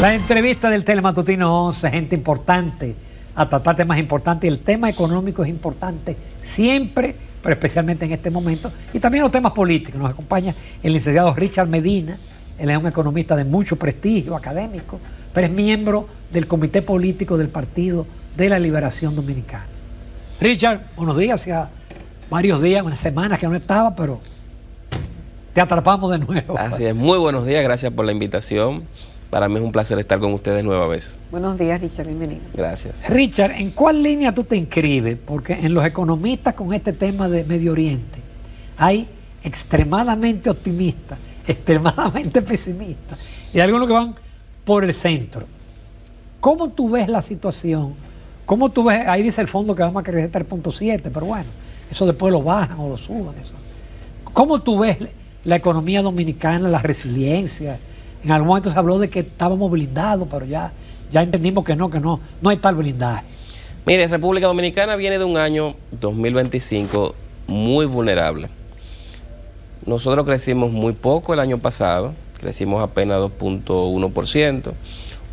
La entrevista del Telematutino 11, gente importante, a tratar temas importantes. Y el tema económico es importante siempre, pero especialmente en este momento. Y también los temas políticos. Nos acompaña el licenciado Richard Medina. Él es un economista de mucho prestigio académico, pero es miembro del Comité Político del Partido de la Liberación Dominicana. Richard, buenos días. Hacía varios días, unas semanas que no estaba, pero te atrapamos de nuevo. Así es, muy buenos días, gracias por la invitación. Para mí es un placer estar con ustedes nueva vez. Buenos días, Richard, bienvenido. Gracias. Richard, ¿en cuál línea tú te inscribes? Porque en los economistas con este tema de Medio Oriente hay extremadamente optimistas, extremadamente pesimistas y algunos que van por el centro. ¿Cómo tú ves la situación? ¿Cómo tú ves? Ahí dice el fondo que vamos a crecer 3.7, pero bueno, eso después lo bajan o lo suban. Eso. ¿Cómo tú ves la economía dominicana, la resiliencia? En algún momento se habló de que estábamos blindados, pero ya entendimos que no hay tal blindaje. Mire, República Dominicana viene de un año 2025 muy vulnerable. Nosotros crecimos muy poco el año pasado, crecimos apenas 2.1%,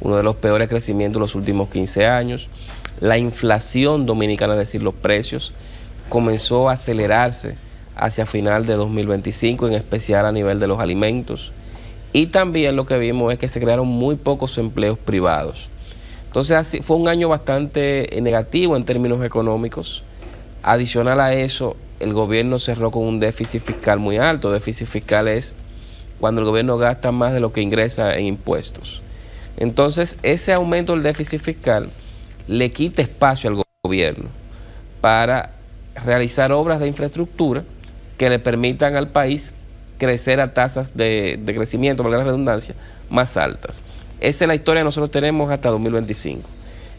uno de los peores crecimientos de los últimos 15 años. La inflación dominicana, es decir, los precios, comenzó a acelerarse hacia final de 2025, en especial a nivel de los alimentos. Y también lo que vimos es que se crearon muy pocos empleos privados. Entonces así, fue un año bastante negativo en términos económicos. Adicional a eso, el gobierno cerró con un déficit fiscal muy alto. Déficit fiscal es cuando el gobierno gasta más de lo que ingresa en impuestos. Entonces ese aumento del déficit fiscal le quita espacio al gobierno para realizar obras de infraestructura que le permitan al país crecer a tasas de crecimiento, por la redundancia, más altas. Esa es la historia que nosotros tenemos hasta 2025.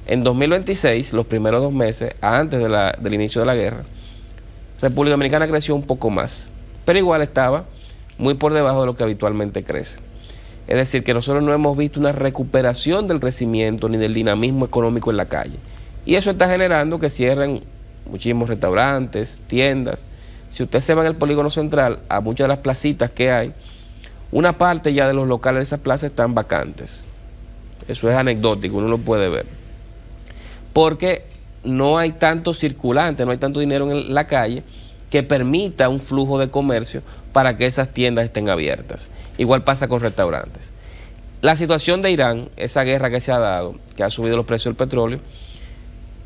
En 2026, los primeros 2 meses, antes del inicio de la guerra, República Dominicana creció un poco más, pero igual estaba muy por debajo de lo que habitualmente crece. Es decir, que nosotros no hemos visto una recuperación del crecimiento ni del dinamismo económico en la calle. Y eso está generando que cierren muchísimos restaurantes, tiendas. Si usted se va en el polígono central, a muchas de las placitas que hay, una parte ya de los locales de esas plazas están vacantes. Eso es anecdótico, uno lo puede ver. Porque no hay tanto circulante, no hay tanto dinero en la calle que permita un flujo de comercio para que esas tiendas estén abiertas. Igual pasa con restaurantes. La situación de Irán, esa guerra que se ha dado, que ha subido los precios del petróleo,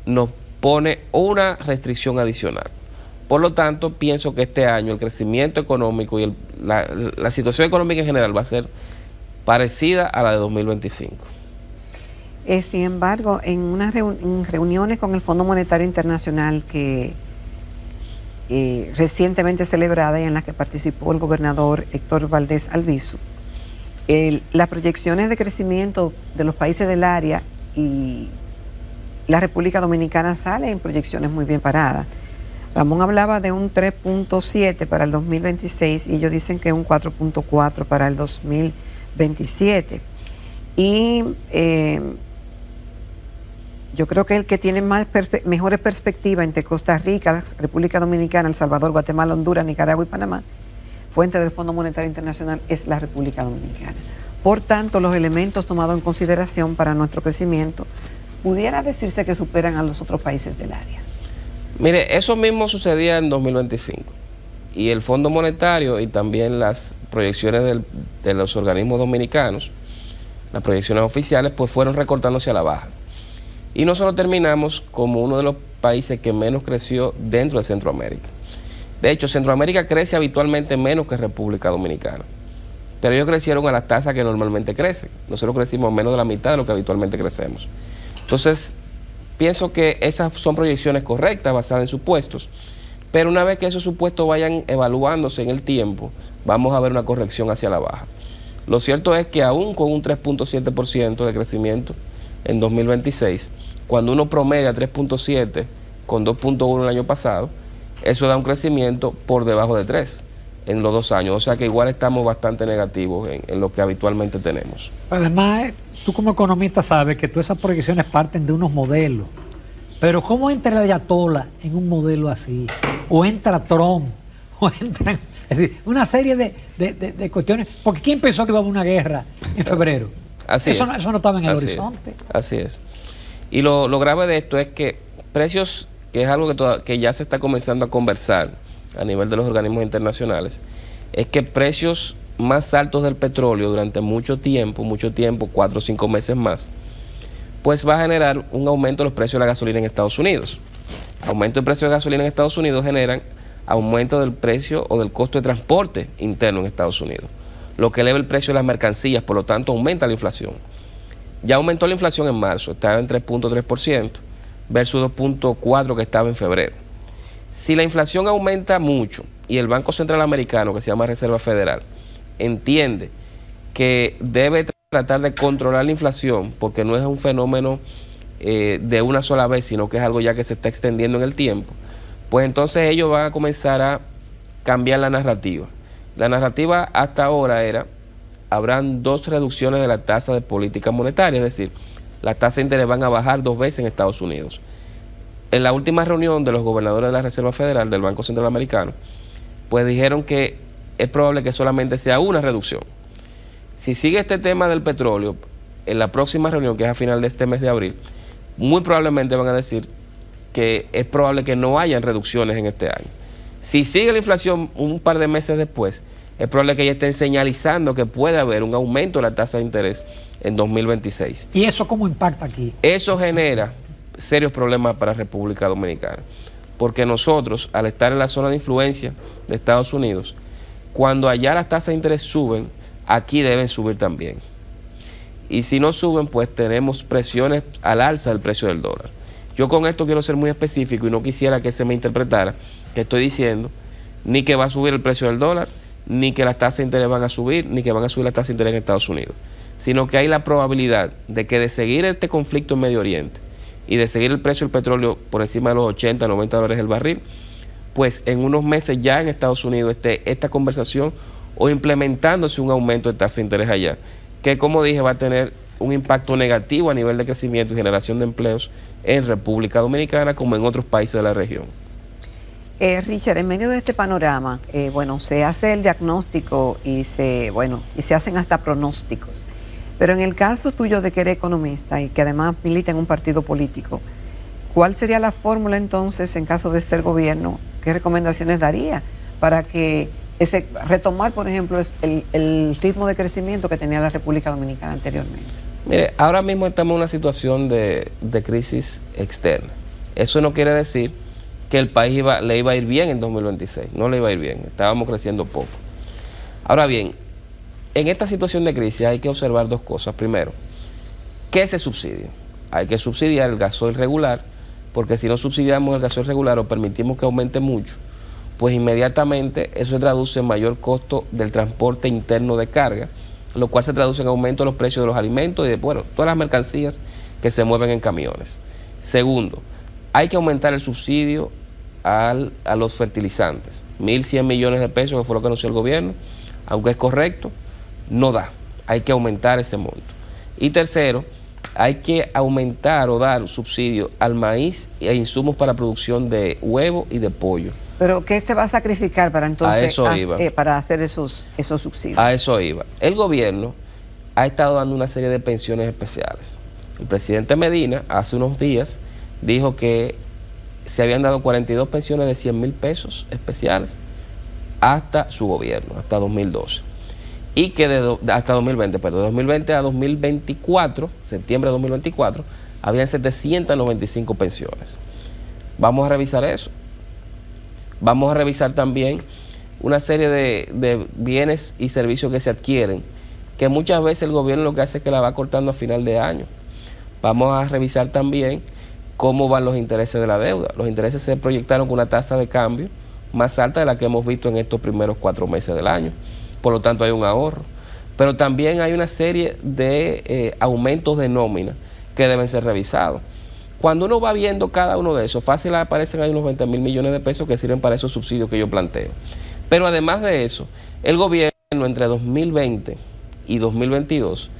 nos pone una restricción adicional. Por lo tanto, pienso que este año el crecimiento económico y la situación económica en general va a ser parecida a la de 2025. Sin embargo, en reuniones con el Fondo Monetario Internacional que recientemente celebrada y en la que participó el gobernador Héctor Valdés Albizu, las proyecciones de crecimiento de los países del área y la República Dominicana salen en proyecciones muy bien paradas. Ramón hablaba de un 3.7 para el 2026 y ellos dicen que un 4.4 para el 2027. Y yo creo que el que tiene mejores perspectivas entre Costa Rica, República Dominicana, El Salvador, Guatemala, Honduras, Nicaragua y Panamá, fuente del Fondo Monetario Internacional, es la República Dominicana. Por tanto, los elementos tomados en consideración para nuestro crecimiento pudiera decirse que superan a los otros países del área. Mire, eso mismo sucedía en 2025 y el Fondo Monetario y también las proyecciones de los organismos dominicanos, las proyecciones oficiales, pues fueron recortándose a la baja. Y nosotros terminamos como uno de los países que menos creció dentro de Centroamérica. De hecho, Centroamérica crece habitualmente menos que República Dominicana, pero ellos crecieron a las tasas que normalmente crecen. Nosotros crecimos menos de la mitad de lo que habitualmente crecemos. Entonces, pienso que esas son proyecciones correctas, basadas en supuestos, pero una vez que esos supuestos vayan evaluándose en el tiempo, vamos a ver una corrección hacia la baja. Lo cierto es que aún con un 3.7% de crecimiento en 2026, cuando uno promedia 3.7 con 2.1 el año pasado, eso da un crecimiento por debajo de 3 en los 2 años, o sea que igual estamos bastante negativos en lo que habitualmente tenemos. Además, tú como economista sabes que todas esas proyecciones parten de unos modelos, pero ¿cómo entra el ayatollah en un modelo así? O entra Trump, o entran, es decir, una serie de cuestiones, porque ¿quién pensó que iba a haber una guerra en febrero? Así eso, es. Eso no estaba en el Así horizonte. Así es. Y lo grave de esto es que precios, que es algo que ya se está comenzando a conversar a nivel de los organismos internacionales, es que precios más altos del petróleo durante mucho tiempo, 4 o 5 meses más, pues va a generar un aumento de los precios de la gasolina en Estados Unidos. Aumento del precio de gasolina en Estados Unidos generan aumento del precio o del costo de transporte interno en Estados Unidos, lo que eleva el precio de las mercancías, por lo tanto aumenta la inflación. Ya aumentó la inflación en marzo, estaba en 3.3% versus 2.4% que estaba en febrero. Si la inflación aumenta mucho y el Banco Central Americano, que se llama Reserva Federal, entiende que debe tratar de controlar la inflación, porque no es un fenómeno de una sola vez, sino que es algo ya que se está extendiendo en el tiempo, pues entonces ellos van a comenzar a cambiar la narrativa. La narrativa hasta ahora era: habrán 2 reducciones de la tasa de política monetaria, es decir, la tasa de interés van a bajar 2 veces en Estados Unidos. En la última reunión de los gobernadores de la Reserva Federal del Banco Central Americano, pues dijeron que es probable que solamente sea una reducción. Si sigue este tema del petróleo, en la próxima reunión, que es a final de este mes de abril, muy probablemente van a decir que es probable que no hayan reducciones en este año. Si sigue la inflación un par de meses después, es probable que ya estén señalizando que puede haber un aumento de la tasa de interés en 2026. ¿Y eso cómo impacta aquí? Eso genera serios problemas para República Dominicana, porque nosotros, al estar en la zona de influencia de Estados Unidos, cuando allá las tasas de interés suben, aquí deben subir también. Y si no suben, pues tenemos presiones al alza del precio del dólar. Yo con esto quiero ser muy específico y no quisiera que se me interpretara que estoy diciendo ni que va a subir el precio del dólar, ni que las tasas de interés van a subir, ni que van a subir las tasas de interés en Estados Unidos, sino que hay la probabilidad de que de seguir este conflicto en Medio Oriente y de seguir el precio del petróleo por encima de los 80, 90 dólares el barril, pues en unos meses ya en Estados Unidos esté esta conversación o implementándose un aumento de tasa de interés allá, que como dije va a tener un impacto negativo a nivel de crecimiento y generación de empleos en República Dominicana como en otros países de la región. Richard, en medio de este panorama, se hace el diagnóstico y se hacen hasta pronósticos. Pero en el caso tuyo de que eres economista y que además milita en un partido político, ¿cuál sería la fórmula entonces en caso de ser gobierno? ¿Qué recomendaciones daría para que retomar, por ejemplo, el ritmo de crecimiento que tenía la República Dominicana anteriormente? Mire, ahora mismo estamos en una situación de crisis externa. Eso no quiere decir que el país le iba a ir bien en 2026, no le iba a ir bien, estábamos creciendo poco. Ahora bien, en esta situación de crisis hay que observar 2 cosas. Primero, ¿qué se subsidia? Hay que subsidiar el gasoil regular, porque si no subsidiamos el gasoil regular o permitimos que aumente mucho, pues inmediatamente eso se traduce en mayor costo del transporte interno de carga, lo cual se traduce en aumento de los precios de los alimentos y de todas las mercancías que se mueven en camiones. Segundo, hay que aumentar el subsidio a los fertilizantes. 1.100 millones de pesos, que fue lo que anunció el gobierno, aunque es correcto, no da. Hay que aumentar ese monto. Y tercero, hay que aumentar o dar subsidio al maíz e insumos para producción de huevo y de pollo. ¿Pero qué se va a sacrificar para entonces para hacer esos subsidios? A eso iba. El gobierno ha estado dando una serie de pensiones especiales. El presidente Medina hace unos días dijo que se habían dado 42 pensiones de 100,000 pesos especiales hasta su gobierno, hasta 2012. Y que hasta 2020, perdón, de 2020 a 2024, septiembre de 2024, habían 795 pensiones. Vamos a revisar eso. Vamos a revisar también una serie de bienes y servicios que se adquieren, que muchas veces el gobierno lo que hace es que la va cortando a final de año. Vamos a revisar también cómo van los intereses de la deuda. Los intereses se proyectaron con una tasa de cambio más alta de la que hemos visto en estos primeros 4 meses del año. Por lo tanto hay un ahorro. Pero también hay una serie de aumentos de nómina que deben ser revisados. Cuando uno va viendo cada uno de esos, fácil aparecen ahí unos 20,000 millones de pesos que sirven para esos subsidios que yo planteo. Pero además de eso, el gobierno entre 2020 y 2022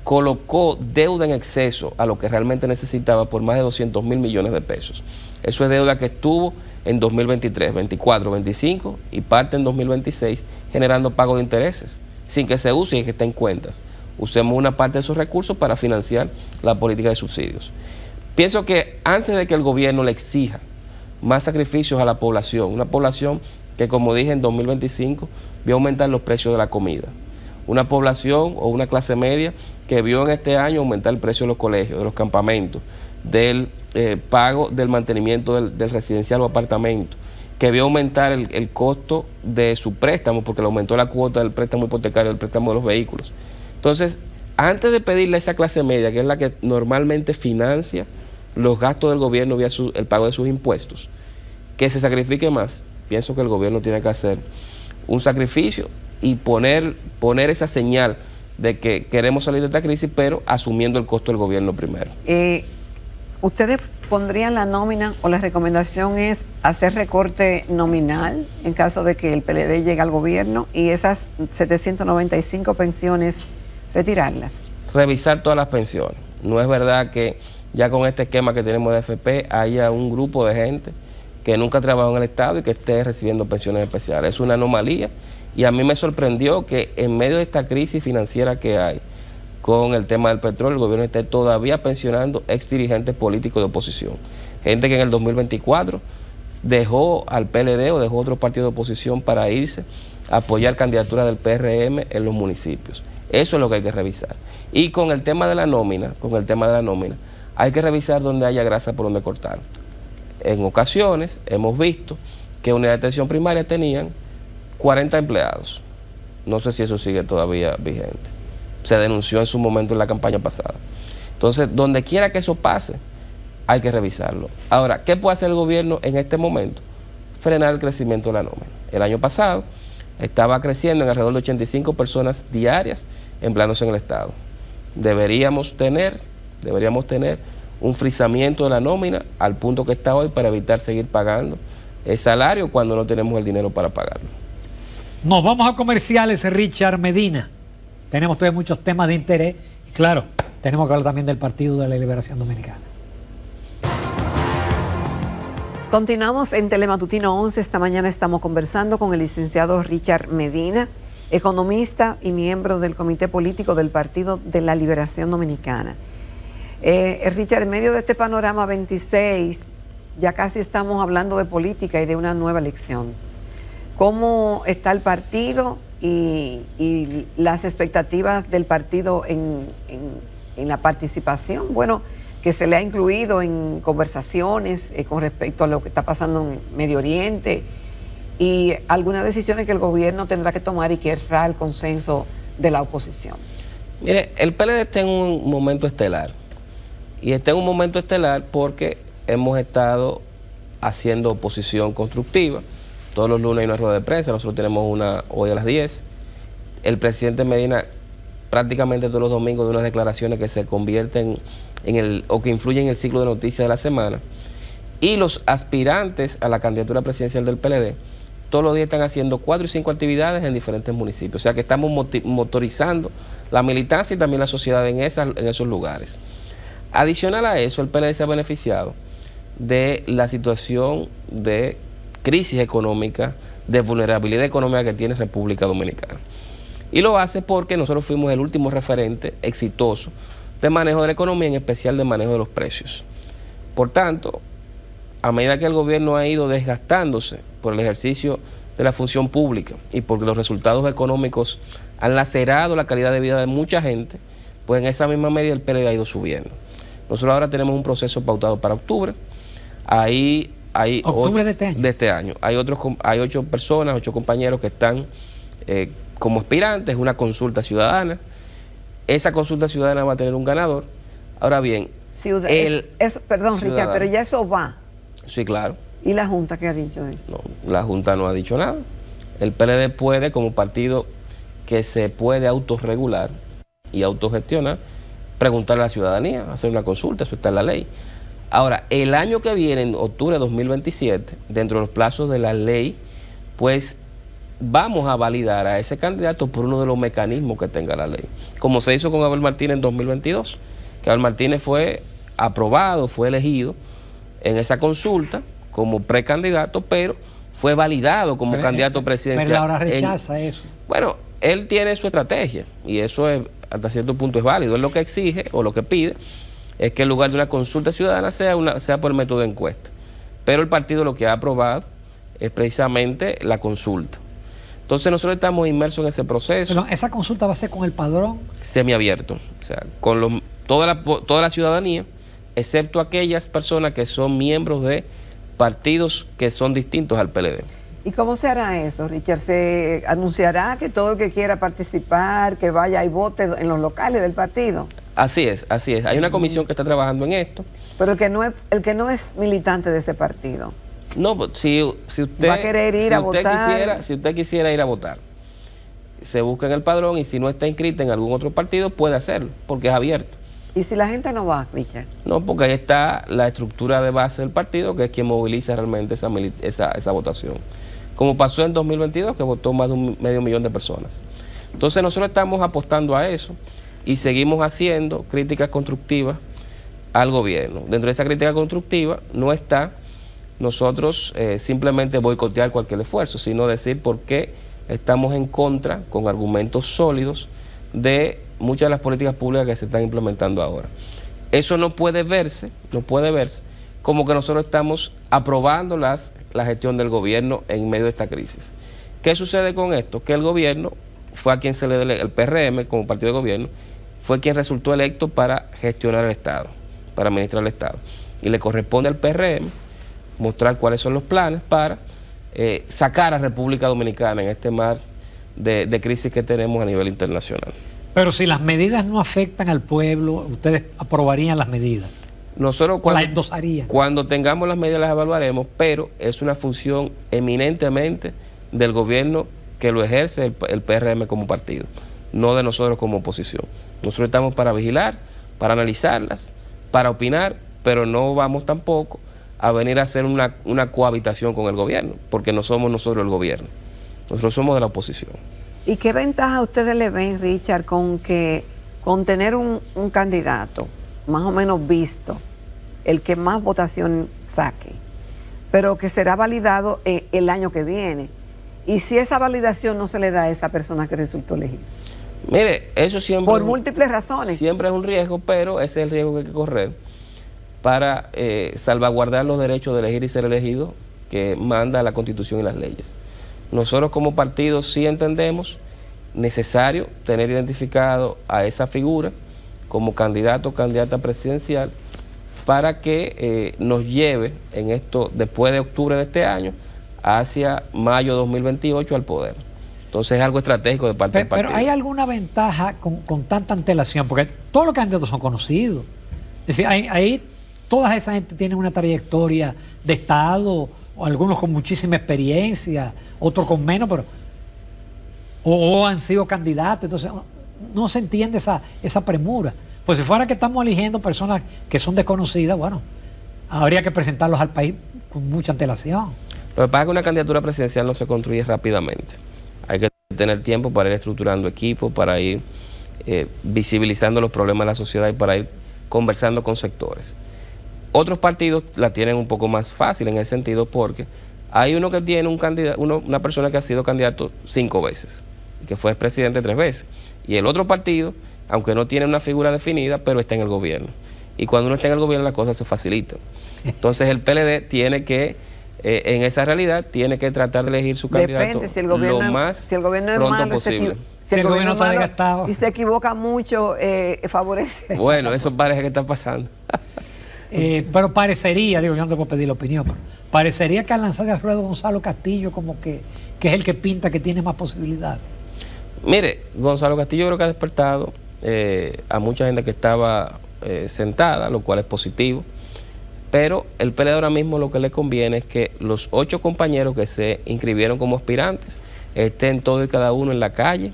colocó deuda en exceso a lo que realmente necesitaba por más de 200,000 millones de pesos. Eso es deuda que estuvo en 2023, 24, 25 y parte en 2026 generando pago de intereses sin que se use y que esté en cuentas. usemos una parte de esos recursos para financiar la política de subsidios. Pienso que antes de que el gobierno le exija más sacrificios a la población, una población que, como dije, en 2025 vio aumentar los precios de la comida, una población o una clase media que vio en este año aumentar el precio de los colegios, de los campamentos, del pago del mantenimiento del residencial o apartamento, que vio aumentar el costo de su préstamo porque le aumentó la cuota del préstamo hipotecario, del préstamo de los vehículos. Entonces, antes de pedirle a esa clase media, que es la que normalmente financia los gastos del gobierno vía el pago de sus impuestos, que se sacrifique más, pienso que el gobierno tiene que hacer un sacrificio y poner esa señal de que queremos salir de esta crisis, pero asumiendo el costo del gobierno primero. ¿Ustedes pondrían la nómina o la recomendación es hacer recorte nominal en caso de que el PLD llegue al gobierno y esas 795 pensiones retirarlas? Revisar todas las pensiones. No es verdad que ya con este esquema que tenemos de AFP haya un grupo de gente que nunca trabajó en el Estado y que esté recibiendo pensiones especiales. Es una anomalía y a mí me sorprendió que en medio de esta crisis financiera que hay con el tema del petróleo, el gobierno esté todavía pensionando ex dirigentes políticos de oposición. Gente que en el 2024 dejó al PLD o dejó otro partido de oposición para irse a apoyar candidaturas del PRM en los municipios. Eso es lo que hay que revisar. Y con el tema de la nómina, hay que revisar donde haya grasa por donde cortar. En ocasiones hemos visto que unidades de atención primaria tenían 40 empleados. No sé si eso sigue todavía vigente. Se denunció en su momento en la campaña pasada. Entonces, donde quiera que eso pase, hay que revisarlo. Ahora, ¿qué puede hacer el gobierno en este momento? Frenar el crecimiento de la nómina. El año pasado estaba creciendo en alrededor de 85 personas diarias empleándose en el Estado. Deberíamos tener un frisamiento de la nómina al punto que está hoy para evitar seguir pagando el salario cuando no tenemos el dinero para pagarlo. Nos vamos a comerciales, Richard Medina. Tenemos todavía muchos temas de interés. Y claro, tenemos que hablar también del Partido de la Liberación Dominicana. Continuamos en Telematutino 11. Esta mañana estamos conversando con el licenciado Richard Medina, economista y miembro del Comité Político del Partido de la Liberación Dominicana. Richard, en medio de este panorama 26, ya casi estamos hablando de política y de una nueva elección. ¿Cómo está el partido y las expectativas del partido en la participación? Bueno, que se le ha incluido en conversaciones con respecto a lo que está pasando en Medio Oriente y algunas decisiones que el gobierno tendrá que tomar y que es el consenso de la oposición. Mire, el PLD está en un momento estelar. Y está en un momento estelar porque hemos estado haciendo oposición constructiva. Todos los lunes hay una rueda de prensa, nosotros tenemos una hoy a las 10. El presidente Medina prácticamente todos los domingos de unas declaraciones que se convierten o que influyen en el ciclo de noticias de la semana. Y los aspirantes a la candidatura presidencial del PLD todos los días están haciendo 4 y 5 actividades en diferentes municipios. O sea que estamos motorizando la militancia y también la sociedad en esos lugares. Adicional a eso, el PLD se ha beneficiado de la situación de crisis económica, de vulnerabilidad económica que tiene República Dominicana. Y lo hace porque nosotros fuimos el último referente exitoso de manejo de la economía, en especial de manejo de los precios. Por tanto, a medida que el gobierno ha ido desgastándose por el ejercicio de la función pública y porque los resultados económicos han lacerado la calidad de vida de mucha gente, pues en esa misma medida el PLD ha ido subiendo. Nosotros ahora tenemos un proceso pautado para octubre. Ahí hay octubre de este año. Hay 8 personas, 8 compañeros que están como aspirantes, una consulta ciudadana. Esa consulta ciudadana va a tener un ganador. Ahora bien, perdón, Richard, pero ya eso va. Sí, claro. ¿Y la Junta qué ha dicho eso? No, la Junta no ha dicho nada. El PLD puede, como partido que se puede autorregular y autogestionar, preguntarle a la ciudadanía, hacer una consulta, eso está en la ley. Ahora, el año que viene, en octubre de 2027, dentro de los plazos de la ley, pues vamos a validar a ese candidato por uno de los mecanismos que tenga la ley. Como se hizo con Abel Martínez en 2022, que Abel Martínez fue aprobado, fue elegido en esa consulta como precandidato, pero fue validado como candidato presidencial. Pero ahora rechaza eso. Bueno, él tiene su estrategia y eso es hasta cierto punto es válido. Él lo que exige o lo que pide es que en lugar de una consulta ciudadana sea por método de encuesta. Pero el partido lo que ha aprobado es precisamente la consulta. Entonces nosotros estamos inmersos en ese proceso. Pero esa consulta va a ser con el padrón. Semiabierto, o sea, con toda la ciudadanía, excepto aquellas personas que son miembros de partidos que son distintos al PLD. ¿Y cómo se hará eso, Richard? ¿Se anunciará que todo el que quiera participar, que vaya y vote en los locales del partido? Así es, así es. Hay una comisión que está trabajando en esto. Pero el que no es militante de ese partido. No, si usted va a querer ir a votar. Si usted quisiera ir a votar, se busca en el padrón y si no está inscrita en algún otro partido, puede hacerlo, porque es abierto. ¿Y si la gente no va, Richard? No, porque ahí está la estructura de base del partido, que es quien moviliza realmente esa votación. Como pasó en 2022, que votó más de 500,000 de personas. Entonces nosotros estamos apostando a eso y seguimos haciendo críticas constructivas al gobierno. Dentro de esa crítica constructiva no está nosotros simplemente boicotear cualquier esfuerzo, sino decir por qué estamos en contra, con argumentos sólidos, de muchas de las políticas públicas que se están implementando ahora. Eso no puede verse como que nosotros estamos aprobando la gestión del gobierno en medio de esta crisis. ¿Qué sucede con esto? Que el gobierno fue a quien se le delegó, el PRM como partido de gobierno, fue quien resultó electo para gestionar el Estado, para administrar el Estado. Y le corresponde al PRM mostrar cuáles son los planes para sacar a República Dominicana en este mar de crisis que tenemos a nivel internacional. Pero si las medidas no afectan al pueblo, ustedes aprobarían las medidas. Nosotros las endosarían. Cuando tengamos las medidas las evaluaremos, pero es una función eminentemente del gobierno que lo ejerce el PRM como partido, no de nosotros como oposición. Nosotros estamos para vigilar, para analizarlas, para opinar, pero no vamos tampoco a venir a hacer una cohabitación con el gobierno, porque no somos nosotros el gobierno, nosotros somos de la oposición. ¿Y qué ventaja ustedes le ven, Richard, con tener un candidato más o menos visto, el que más votación saque, pero que será validado el año que viene? Y si esa validación no se le da a esa persona que resultó elegida. Mire, eso siempre... Por múltiples razones. Siempre es un riesgo, pero ese es el riesgo que hay que correr para salvaguardar los derechos de elegir y ser elegido que manda la Constitución y las leyes. Nosotros como partido sí entendemos necesario tener identificado a esa figura como candidato o candidata presidencial para que nos lleve en esto, después de octubre de este año, hacia mayo de 2028 al poder. Entonces es algo estratégico de parte del partido. Pero ¿hay alguna ventaja con tanta antelación? Porque todos los candidatos son conocidos. Es decir, ahí toda esa gente tiene una trayectoria de Estado, o algunos con muchísima experiencia, otros con menos, pero o han sido candidatos. Entonces no se entiende esa premura. Pues si fuera que estamos eligiendo personas que son desconocidas, bueno, habría que presentarlos al país con mucha antelación. Lo que pasa es que una candidatura presidencial no se construye rápidamente. Hay que tener tiempo para ir estructurando equipos, para ir visibilizando los problemas de la sociedad y para ir conversando con sectores. Otros partidos la tienen un poco más fácil en ese sentido porque hay uno que tiene una persona que ha sido candidato 5 veces y que fue presidente 3 veces. Y el otro partido, aunque no tiene una figura definida, pero está en el gobierno. Y cuando uno está en el gobierno las cosas se facilitan. Entonces el PLD tiene que, en esa realidad, tiene que tratar de elegir su candidato lo más pronto posible. Si el gobierno está desgastado y se equivoca mucho, favorece. Bueno, eso parece que está pasando. Pero parecería, digo, yo no te puedo pedir la opinión, pero parecería que al lanzarse al ruedo Gonzalo Castillo como que es el que pinta que tiene más posibilidades. Mire, Gonzalo Castillo creo que ha despertado a mucha gente que estaba sentada, lo cual es positivo, pero el PLD ahora mismo lo que le conviene es que los 8 compañeros que se inscribieron como aspirantes estén todos y cada uno en la calle,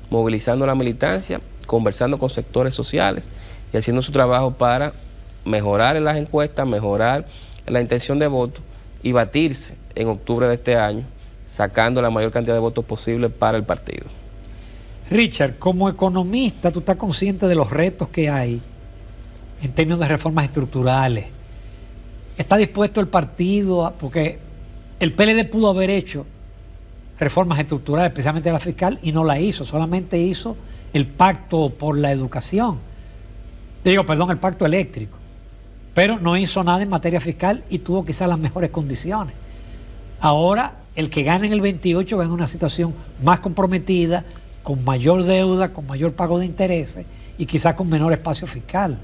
movilizando la militancia, conversando con sectores sociales y haciendo su trabajo para mejorar en las encuestas, mejorar en la intención de voto y batirse en octubre de este año, sacando la mayor cantidad de votos posible para el partido. Richard, como economista, ¿tú estás consciente de los retos que hay en términos de reformas estructurales? ¿Está dispuesto el partido porque el PLD pudo haber hecho reformas estructurales, especialmente la fiscal, y no la hizo, solamente hizo el pacto por la educación, el pacto eléctrico, pero no hizo nada en materia fiscal y tuvo quizás las mejores condiciones. Ahora, el que gana en el 28 va en una situación más comprometida, con mayor deuda, con mayor pago de intereses y quizás con menor espacio fiscal.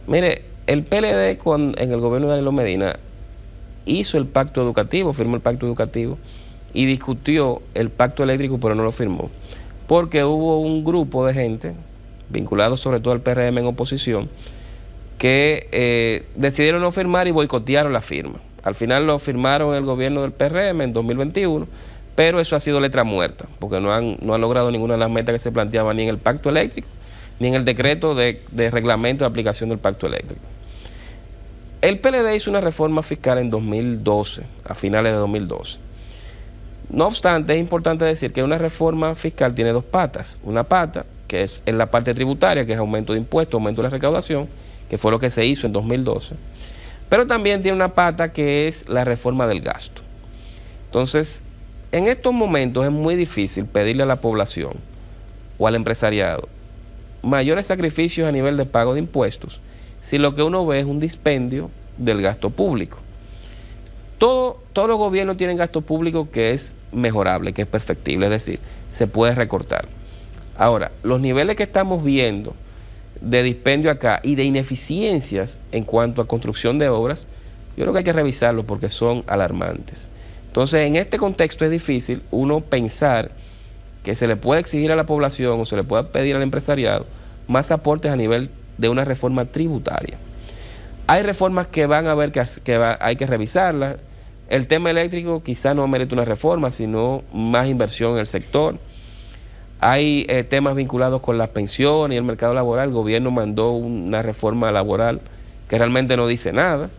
Mire, el PLD en el gobierno de Danilo Medina hizo el pacto educativo, firmó el pacto educativo y discutió el pacto eléctrico, pero no lo firmó, porque hubo un grupo de gente, vinculado sobre todo al PRM en oposición, que decidieron no firmar y boicotearon la firma. Al final lo firmaron el gobierno del PRM en 2021, pero eso ha sido letra muerta, porque no han logrado ninguna de las metas que se planteaban ni en el pacto eléctrico, ni en el decreto de reglamento de aplicación del pacto eléctrico. El PLD hizo una reforma fiscal en 2012, a finales de 2012. No obstante, es importante decir que una reforma fiscal tiene dos patas. Una pata, que es en la parte tributaria, que es aumento de impuestos, aumento de la recaudación, que fue lo que se hizo en 2012. Pero también tiene una pata que es la reforma del gasto. Entonces, en estos momentos es muy difícil pedirle a la población o al empresariado mayores sacrificios a nivel de pago de impuestos si lo que uno ve es un dispendio del gasto público. Todos los gobiernos tienen gasto público que es mejorable, que es perfectible, es decir, se puede recortar. Ahora, los niveles que estamos viendo de dispendio acá y de ineficiencias en cuanto a construcción de obras, yo creo que hay que revisarlo porque son alarmantes. Entonces, en este contexto es difícil uno pensar que se le puede exigir a la población o se le puede pedir al empresariado más aportes a nivel de una reforma tributaria. Hay reformas que van a ver hay que revisarlas. El tema eléctrico quizá no merece una reforma, sino más inversión en el sector. Hay temas vinculados con las pensiones y el mercado laboral. El gobierno mandó una reforma laboral que realmente no dice nada.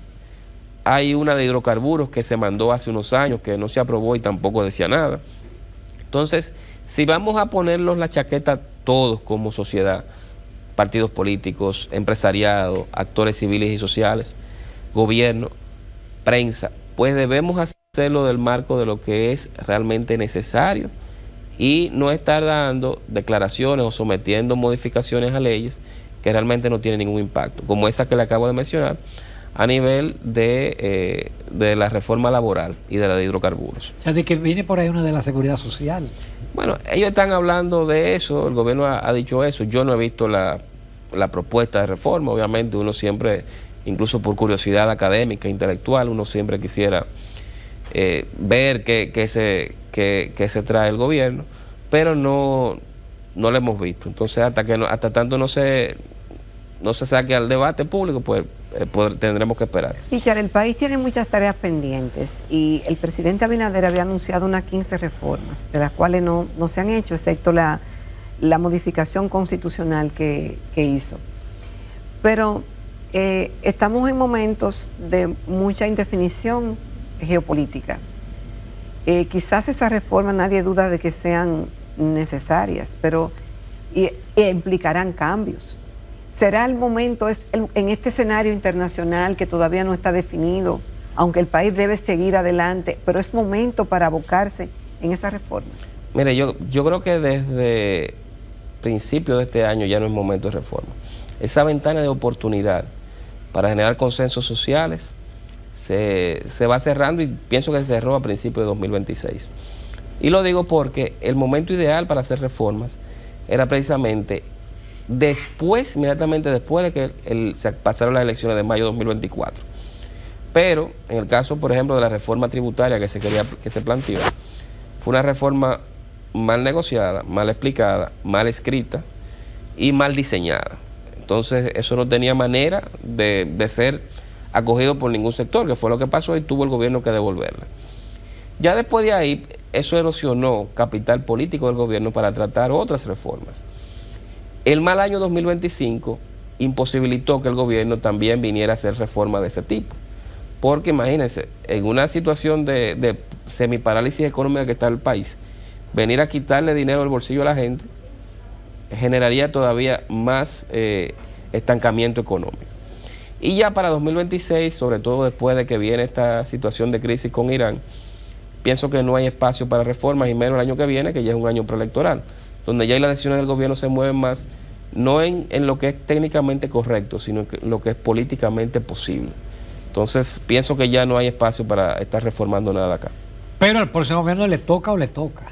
Hay una de hidrocarburos que se mandó hace unos años que no se aprobó y tampoco decía nada. Entonces, si vamos a ponernos la chaqueta todos como sociedad, partidos políticos, empresariado, actores civiles y sociales, gobierno, prensa, pues debemos hacerlo del marco de lo que es realmente necesario y no estar dando declaraciones o sometiendo modificaciones a leyes que realmente no tienen ningún impacto, como esa que le acabo de mencionar, a nivel de la reforma laboral y de la de hidrocarburos. O sea, de que viene por ahí una de la seguridad social. Bueno, ellos están hablando de eso, el gobierno ha dicho eso. Yo no he visto la propuesta de reforma. Obviamente uno siempre, incluso por curiosidad académica, intelectual, uno siempre quisiera ver qué se trae el gobierno, pero no lo hemos visto. Entonces, hasta tanto no se saque al debate público, pues tendremos que esperar. Richard, el país tiene muchas tareas pendientes y el presidente Abinader había anunciado unas 15 reformas, de las cuales no se han hecho, excepto la modificación constitucional que hizo. Pero estamos en momentos de mucha indefinición geopolítica. Quizás esas reformas nadie duda de que sean necesarias, pero implicarán cambios. ¿Será el momento, en este escenario internacional que todavía no está definido, aunque el país debe seguir adelante, pero es momento para abocarse en esas reformas? Mire, yo creo que desde principios de este año ya no es momento de reforma. Esa ventana de oportunidad para generar consensos sociales se va cerrando y pienso que se cerró a principios de 2026. Y lo digo porque el momento ideal para hacer reformas era precisamente inmediatamente después de que se pasaron las elecciones de mayo de 2024. Pero en el caso, por ejemplo, de la reforma tributaria que se planteó, fue una reforma mal negociada, mal explicada, mal escrita y mal diseñada. Entonces eso no tenía manera de ser acogido por ningún sector, que fue lo que pasó y tuvo el gobierno que devolverla. Ya después de ahí, eso erosionó capital político del gobierno para tratar otras reformas. El mal año 2025 imposibilitó que el gobierno también viniera a hacer reformas de ese tipo. Porque imagínense, en una situación de semiparálisis económica que está el país, venir a quitarle dinero del bolsillo a la gente generaría todavía más estancamiento económico. Y ya para 2026, sobre todo después de que viene esta situación de crisis con Irán, pienso que no hay espacio para reformas y menos el año que viene, que ya es un año preelectoral. donde ya las decisiones del gobierno se mueven más, no en lo que es técnicamente correcto, sino en lo que es políticamente posible. Entonces, pienso que ya no hay espacio para estar reformando nada acá. Pero al próximo gobierno le toca o le toca.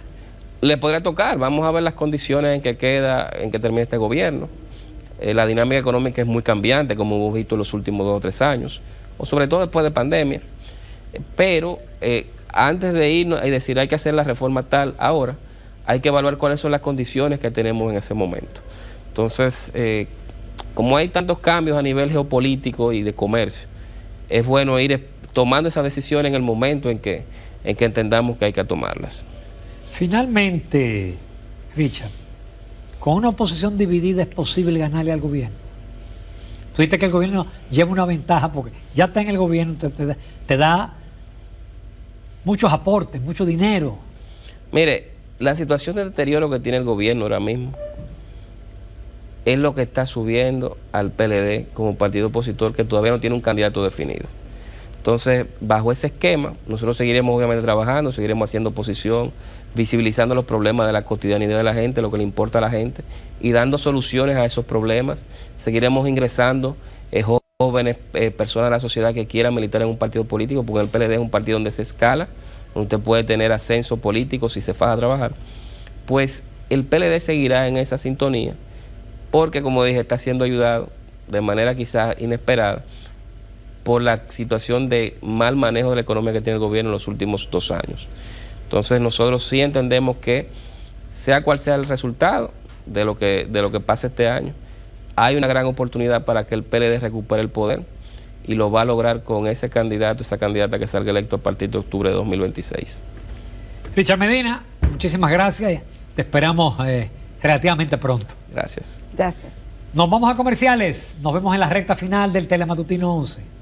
Le podría tocar, vamos a ver las condiciones en que termine este gobierno. La dinámica económica es muy cambiante, como hemos visto en los últimos 2 o 3 años, o sobre todo después de pandemia. Pero antes de irnos y decir hay que hacer la reforma tal ahora, hay que evaluar cuáles son las condiciones que tenemos en ese momento. Entonces, como hay tantos cambios a nivel geopolítico y de comercio, es bueno ir tomando esas decisiones en el momento en que entendamos que hay que tomarlas. Finalmente, Richard, con una oposición dividida es posible ganarle al gobierno. Tú dices que el gobierno lleva una ventaja porque ya está en el gobierno, te da muchos aportes, mucho dinero. Mire, la situación de deterioro que tiene el gobierno ahora mismo es lo que está subiendo al PLD como partido opositor que todavía no tiene un candidato definido. Entonces, bajo ese esquema, nosotros seguiremos obviamente trabajando, seguiremos haciendo oposición, visibilizando los problemas de la cotidianidad de la gente, lo que le importa a la gente, y dando soluciones a esos problemas. Seguiremos ingresando jóvenes, personas de la sociedad que quieran militar en un partido político, porque el PLD es un partido donde se escala, donde usted puede tener ascenso político si se faja a trabajar. Pues el PLD seguirá en esa sintonía, porque como dije, está siendo ayudado de manera quizás inesperada por la situación de mal manejo de la economía que tiene el gobierno en los últimos 2 años. Entonces nosotros sí entendemos que sea cual sea el resultado de lo que pase este año, hay una gran oportunidad para que el PLD recupere el poder y lo va a lograr con ese candidato, esa candidata que salga electo a partir de octubre de 2026. Richard Medina, muchísimas gracias. Te esperamos relativamente pronto. Gracias. Gracias. Nos vamos a comerciales. Nos vemos en la recta final del Telematutino 11.